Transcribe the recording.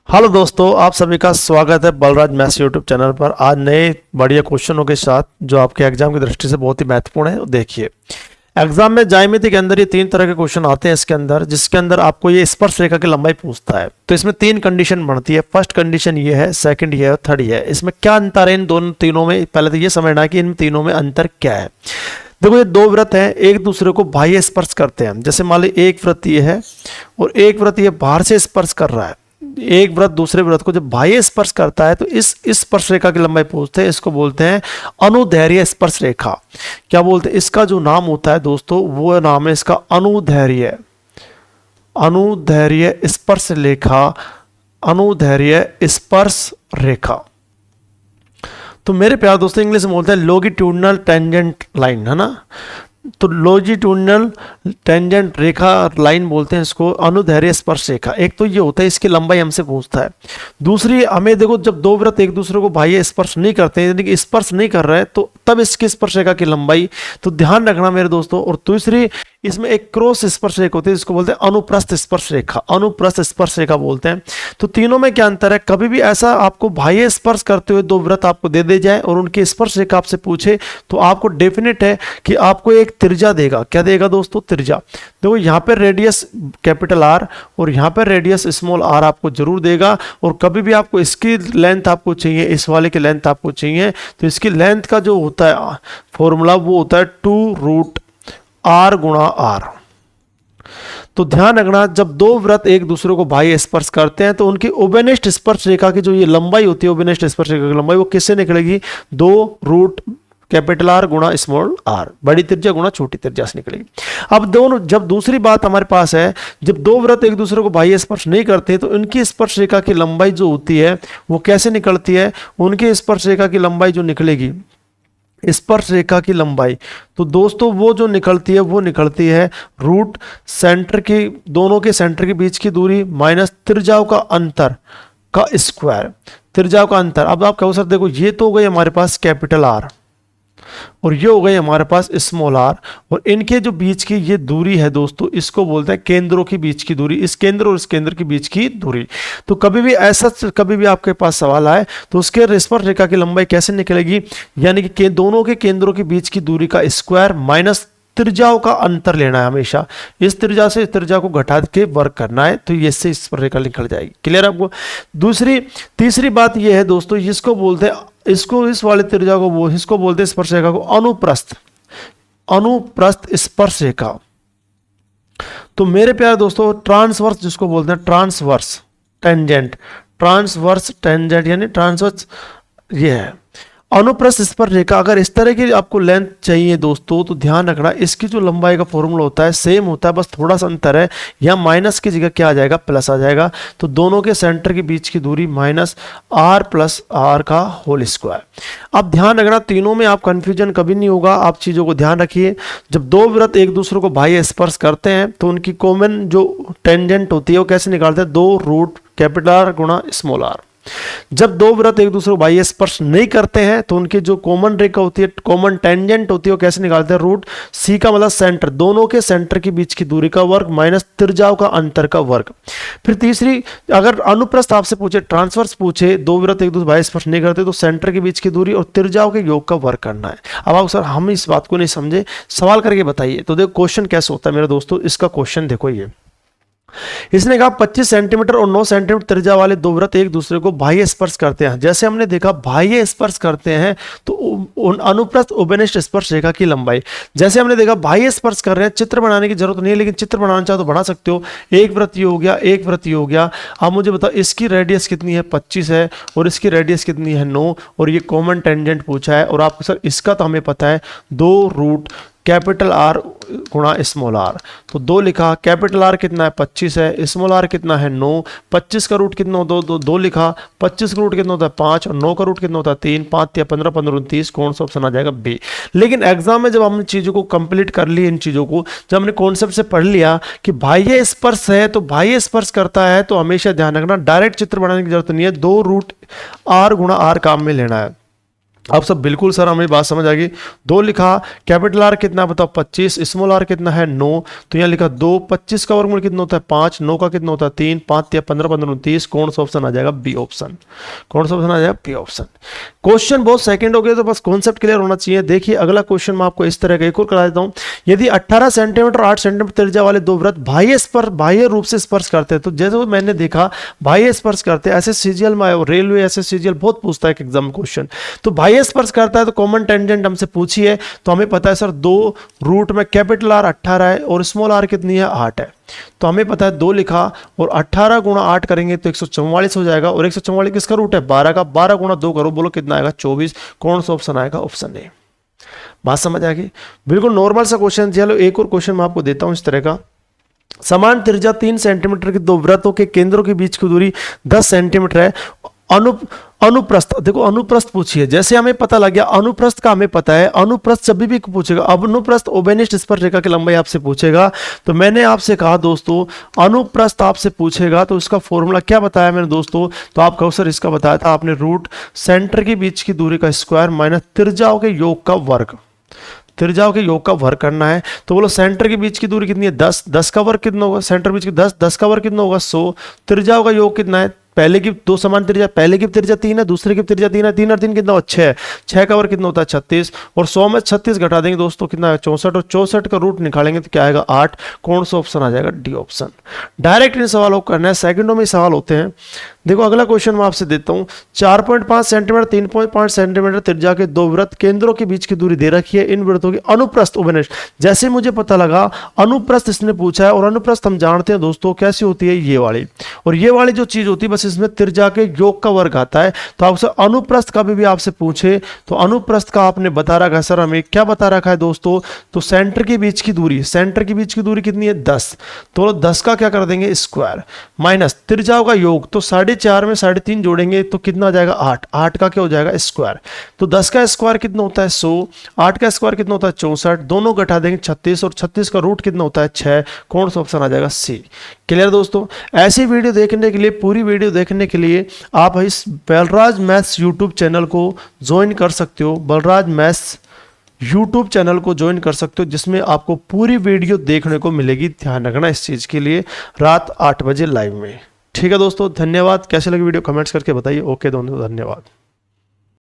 Hello दोस्तों, आप सभी का स्वागत है बलराज मैथ्स यूट्यूब चैनल पर। आज नए बढ़िया क्वेश्चनों के साथ जो आपके एग्जाम की दृष्टि से बहुत ही महत्वपूर्ण है। देखिए, एग्जाम में ज्यामिति के अंदर ये तीन तरह के क्वेश्चन आते हैं इसके अंदर, जिसके अंदर आपको ये स्पर्श रेखा की लंबाई पूछता है। तो इसमें तीन कंडीशन बनती है। फर्स्ट कंडीशन ये है, सेकंड ये है और थर्ड ये है। इसमें क्या अंतर है इन दोनों तीनों में, पहले तो ये समझना है कि इन तीनों में अंतर क्या है। देखो, ये दो वृत्त हैं, एक दूसरे को बाह्य स्पर्श करते हैं। जैसे मान ली एक वृत्त ये है और एक वृत्त ये बाहर से स्पर्श कर रहा है। एक वृत्त दूसरे वृत्त को जब बाह्य स्पर्श करता है तो इस स्पर्श रेखा की लंबाई पूछते हैं। इसको बोलते हैं अनुदैर्घ्य स्पर्श रेखा। क्या बोलते हैं? इसका जो नाम होता है दोस्तों, वो नाम है इसका अनुदैर्घ्य स्पर्श रेखा। अनुदैर्घ्य स्पर्श रेखा। तो मेरे प्यारे दोस्तों, इंग्लिश में बोलते हैं लॉन्गिट्यूडिनल टेंजेंट लाइन, है ना। तो लॉन्जिट्यूडिनल टेंजेंट रेखा लाइन बोलते हैं इसको, अनुदैर्घ्य स्पर्श रेखा। एक तो ये होता है, इसकी लंबाई हमसे पूछता है। दूसरी, हमें देखो, जब दो वृत्त एक दूसरे को बाह्य स्पर्श नहीं करते हैं, यानी कि स्पर्श नहीं कर रहे हैं, तो तब इसकी स्पर्श रेखा की लंबाई, तो ध्यान रखना मेरे दोस्तों। और दूसरी, इसमें एक क्रॉस स्पर्श रेखा होती है, जिसको बोलते हैं अनुप्रस्थ स्पर्श रेखा। अनुप्रस्थ स्पर्श रेखा बोलते हैं। तो तीनों में क्या अंतर है? कभी भी ऐसा आपको बाह्य स्पर्श करते हुए दो वृत्त आपको दे जाए और उनकी स्पर्श रेखा आपसे पूछे, तो आपको डेफिनेट है कि आपको एक त्रिज्या देगा। क्या देगा दोस्तों? त्रिज्या। देखो, यहाँ पे रेडियस कैपिटल आर और यहाँ पे रेडियस स्मॉल आर आपको जरूर देगा। और कभी भी आपको इसकी लेंथ आपको चाहिए, इस वाले की लेंथ आपको चाहिए, तो इसकी लेंथ का जो होता है फॉर्मूला, वो होता है 2√r गुणा r। तो ध्यान रखना, जब दो वृत्त एक दूसरे को बाह्य स्पर्श करते हैं तो उनकी उभयनिष्ठ स्पर्श रेखा की जो ये लंबाई होती है, उभयनिष्ठ स्पर्श रेखा की लंबाई, वो किससे निकलेगी? 2√R गुणा स्मॉल r, बड़ी त्रिज्या गुणा छोटी त्रिज्या से निकलेगी। अब दोनों, जब दूसरी बात हमारे पास है, जब दो वृत्त एक दूसरे को बाह्य स्पर्श नहीं करते तो उनकी स्पर्श रेखा की लंबाई जो होती है वो कैसे निकलती है? उनकी स्पर्श रेखा की लंबाई जो निकलेगी, स्पर्श रेखा की लंबाई, तो दोस्तों वो जो निकलती है वो निकलती है रूट सेंटर की, दोनों के सेंटर के बीच की दूरी माइनस त्रिज्याओं का अंतर का स्क्वायर। त्रिज्याओं का अंतर। अब आप कहो सर देखो, ये तो हो गई हमारे पास कैपिटल आर और ये हो गई हमारे पास स्मॉल आर, और इनके जो बीच की ये दूरी है दोस्तों, इसको बोलते हैं केंद्रों के बीच की दूरी। इस केंद्र और इस केंद्र के बीच की दूरी। तो कभी भी ऐसा, कभी भी आपके पास सवाल आए तो उसके स्पर्श रेखा की लंबाई कैसे निकलेगी? यानी कि दोनों के केंद्रों के बीच की दूरी का स्क्वायर माइनस त्रिज्याओं का अंतर लेना है। हमेशा इस त्रिज्या से इस त्रिज्या को घटा के वर्क करना है, तो ये से इस पर रेखा निकल जाएगी। क्लियर आपको? तीसरी बात ये है दोस्तों, इसको बोलते हैं, इसको, इस वाले त्रिज्या को वो, इसको बोलते हैं स्पर्श रेखा को अनुप्रस्थ स्पर्श रेखा। तो मेरे प्यारे दोस्तों, ट्रांसवर्स जिसको बोलते हैं, ट्रांसवर्स टेंजेंट यानी ट्रांसवर्स, ये है अनुप्रस्थ स्पर्श रेखा। अगर इस तरह की आपको लेंथ चाहिए दोस्तों, तो ध्यान रखना, इसकी जो लंबाई का फॉर्मूला होता है सेम होता है, बस थोड़ा सा अंतर है। यहाँ माइनस की जगह क्या आ जाएगा? प्लस आ जाएगा। तो दोनों के सेंटर के बीच की दूरी माइनस r प्लस r का होल स्क्वायर। अब ध्यान रखना, तीनों में आप कंफ्यूजन कभी नहीं होगा। आप चीज़ों को ध्यान रखिए। जब दो वृत्त एक दूसरे को बाह्य स्पर्श करते हैं तो उनकी कॉमन जो टेंजेंट होती है वो कैसे निकालते हैं? 2√R गुणा स्मॉल r। जब दो वृत्त एक दूसरे को बाह्य स्पर्श नहीं करते हैं तो उनकी जो कॉमन रेखा होती है, कॉमन टेंजेंट होती है, वो कैसे निकालते हैं? √C का मतलब सेंटर, दोनों के सेंटर के बीच की दूरी का वर्ग माइनस त्रिज्याओं का अंतर का वर्ग। फिर तीसरी, अगर अनुप्रस्थ आपसे पूछे, ट्रांसवर्स पूछे, दो वृत्त एक दूसरे बाह्य स्पर्श नहीं करते, तो सेंटर के बीच की दूरी और त्रिज्याओं के योग का वर्ग करना है। अब आप सर हम इस बात को नहीं समझे, सवाल करके बताइए। तो देखो क्वेश्चन कैसे होता है मेरे दोस्तों, इसका क्वेश्चन देखो। ये इसने कहा 25 सेंटीमीटर और 9 सेंटीमीटर त्रिज्या वाले दो वृत्त एक दूसरे को बाह्य स्पर्श करते हैं। जैसे हमने देखा, बाह्य स्पर्श करते हैं तो अनुप्रस्थ उभयनिष्ठ स्पर्श रेखा की लंबाई, जैसे हमने देखा बाह्य स्पर्श कर रहे हैं, चित्र बनाने की जरूरत नहीं है, लेकिन चित्र बनाना चाहो तो बना सकते हो। एक वृत्त ये हो गया, एक वृत्त ये हो गया। अब मुझे बताओ, इसकी रेडियस कितनी है? 25 है, और इसकी रेडियस कितनी है? 9, और ये कॉमन टेंजेंट पूछा है। और आपको सर इसका तो हमें पता है, 2√R गुणा स्मॉल r। तो 2 लिखा, कैपिटल R कितना है? 25 है, स्मॉल r कितना है? 9। 25 का रूट कितना होता है? 2 लिखा। 25 का रूट कितना होता है? 5, और 9 का रूट कितना होता है? 3। 5 या 15, 15 29, कौन सा ऑप्शन आ जाएगा? बी। लेकिन एग्जाम में जब हमने चीज़ों को कंप्लीट कर ली, इन चीज़ों को जब हमने कॉन्सेप्ट से पढ़ लिया कि बाह्य स्पर्श है तो बाह्य स्पर्श करता है, तो हमेशा ध्यान रखना, डायरेक्ट चित्र बनाने की जरूरत नहीं है, 2√R गुणा r काम में लेना है। आप सब बिल्कुल सर हमें बात समझ आ गई। 2 लिखा, कैपिटल आर कितना बताओ 25, स्मॉल आर कितना है 9, तो यहाँ लिखा 2, 25 का वर्गमूल कितना होता है 5, 9 का कितना होता है 3, 5 या 15, 15 29, कौन सा ऑप्शन आ जाएगा बी ऑप्शन, कौन सा ऑप्शन आ जाएगा बी ऑप्शन। क्वेश्चन बहुत सेकंड हो गए तो बस कॉन्सेप्ट क्लियर होना चाहिए। देखिए अगला क्वेश्चन मैं आपको इस तरह का एक और करा देता हूँ। यदि 18 सेंटीमीटर और 8 सेंटीमीटर त्रिज्या वाले दो वृत्त बाह्य रूप से स्पर्श करते हैं, तो जैसे मैंने देखा बाह्य स्पर्श करते हैं, ऐसे सीजीएल में रेलवे ऐसे सीजीएल बहुत पूछता है एग्जाम क्वेश्चन, तो बाह्य स्पर्श करता है तो कॉमन टेंजेंट हमसे पूछी है, तो हमें पता है सर 2 रूट में कैपिटल आर 18 है और स्मॉल आर कितनी है 8 है, तो हमें पता है 2 लिखा और 18 गुणा 8 करेंगे तो 144 हो जाएगा, और 144 किसका रूट है 12 का, 12 गुणा 2 करो, बोलो कितना आएगा 24, कौन सा ऑप्शन आएगा ऑप्शन ए। बात समझ आ गई, बिल्कुल नॉर्मल सा क्वेश्चन। चलो एक और क्वेश्चन मैं आपको देता हूं इस तरह का। समान त्रिज्या 3 सेंटीमीटर के दो वृत्तों के केंद्रों के बीच की दूरी 10 सेंटीमीटर है। अनुप्रस्थ, देखो अनुप्रस्थ पूछिए, जैसे हमें पता लग गया अनुप्रस्थ का हमें पता है, अनुप्रस्थ जब भी पूछेगा, अब अनुप्रस्थ ओबेनिस्ट स्पर्शरेखा की लंबाई आपसे पूछेगा, तो मैंने आपसे कहा दोस्तों अनुप्रस्थ आपसे पूछेगा तो उसका फॉर्मूला क्या बताया मैंने दोस्तों, तो आप कहो सर इसका बताया था आपने, रूट सेंटर के बीच की दूरी का स्क्वायर माइनस त्रिज्याओं के योग का वर्ग, त्रिज्याओं के योग का वर्ग करना है। तो बोलो सेंटर के बीच की दूरी कितनी है 10, 10 का वर्ग कितना होगा, सेंटर बीच की 10, 10 का वर्ग कितना होगा 100, त्रिज्याओं का योग कितना है, पहले की दो समान त्रिज्या, पहले की त्रिज्या 3 है, दूसरे की त्रिज्या 3 है, 3 और 3 कितना होता है 6, 6 का वर्ग कितना होता है 36, और 100 में 36 घटा देंगे दोस्तों कितना है 64, और 64 का रूट निकालेंगे तो क्या आएगा 8, कौन सा ऑप्शन आ जाएगा डी ऑप्शन। डायरेक्ट इन सवालों को करना है, सेकंडों में सवाल होते हैं। देखो अगला क्वेश्चन मैं आपसे देता हूं, 4.5 सेंटीमीटर 3.5 सेंटीमीटर त्रिज्या के दो वृत्त केंद्रों के बीच की दूरी दे रखी है, इन वृत्तों की अनुप्रस्थ ओबेनिस्ट, जैसे मुझे पता लगा अनुप्रस्थ इसने पूछा है, और अनुप्रस्थ हम जानते हैं दोस्तों कैसी होती है ये वाली, और ये वाली जो चीज होती है बस इसमें त्रिज्या के योग का वर्ग आता है। तो आपसे अनुप्रस्थ का भी आपसे पूछे तो अनुप्रस्थ का आपने बता रखा है सर, हमें क्या बता रखा है दोस्तों, तो सेंटर के बीच की दूरी, सेंटर के बीच की दूरी कितनी है 10, तो 10 का क्या कर देंगे स्क्वायर माइनस त्रिज्याओं का योग, तो 4.5 में 3.5 जोड़ेंगे तो कितना आ जाएगा 8, 8 का क्या हो जाएगा स्क्वायर, तो 10 का स्क्वायर कितना होता है 100, 8 का स्क्वायर कितना होता है 64, दोनों घटा देंगे 36, और 36 का रूट कितना होता है 6, कौन सा ऑप्शन आ जाएगा सी। क्लियर दोस्तों, ऐसी वीडियो देखने के लिए, पूरी वीडियो देखने के लिए आप इस बलराज मैथ्स यूट्यूब चैनल को ज्वाइन कर सकते हो, बलराज मैथ्स यूट्यूब चैनल को ज्वाइन कर सकते हो, जिसमें आपको पूरी वीडियो देखने को मिलेगी। ध्यान रखना इस चीज़ के लिए, रात 8 बजे लाइव में। ठीक है दोस्तों, धन्यवाद। कैसे लगी वीडियो कमेंट्स करके बताइए। ओके दोस्तों, धन्यवाद।